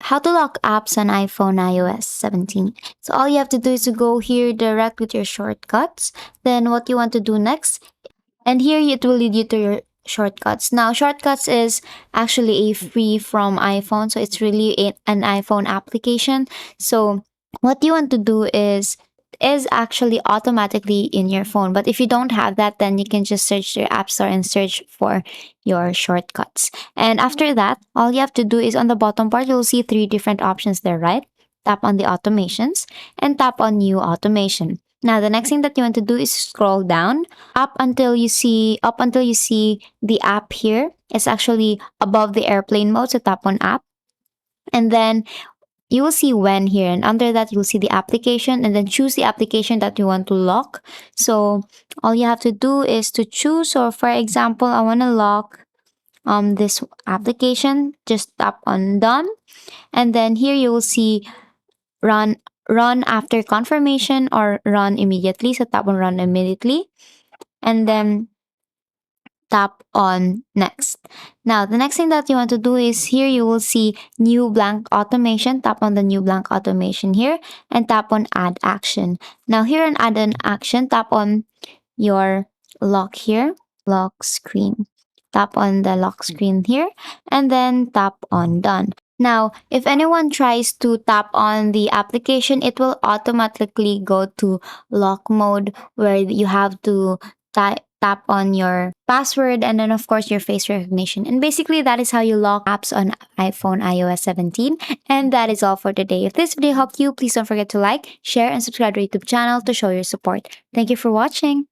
how to lock apps on iPhone iOS 17. So all you have to do is to go here direct with your shortcuts. Then what you want to do next, and here it will lead you to your shortcuts. Now shortcuts is actually a free from iPhone, so it's really an iPhone application. So what you want to do is actually automatically in your phone, but if you don't have that, then you can just search your app store and search for your shortcuts. And after that, all you have to do is on the bottom part you'll see three different options there, right? Tap on the automations and tap on new automation. Now the next thing that you want to do is scroll down up until you see the app here. It's actually above the airplane mode, so tap on app. And then you will see when here, and under that you'll see the application, and then choose the application that you want to lock. So all you have to do is to choose. So for example, I want to lock this application. Just tap on done, and then here you will see run run after confirmation or run immediately. So tap on run immediately, and then tap on next. Now, the next thing that you want to do is here you will see new blank automation. Tap on the new blank automation here and tap on add action. Now, here in add an action, tap on your lock here, lock screen. Tap on the lock screen here and then tap on done. Now, if anyone tries to tap on the application, it will automatically go to lock mode where you have to tap on your password and then of course your face recognition. And basically that is how you lock apps on iPhone iOS 17. And that is all for today. If this video helped you, please don't forget to like, share, and subscribe to our YouTube channel to show your support. Thank you for watching.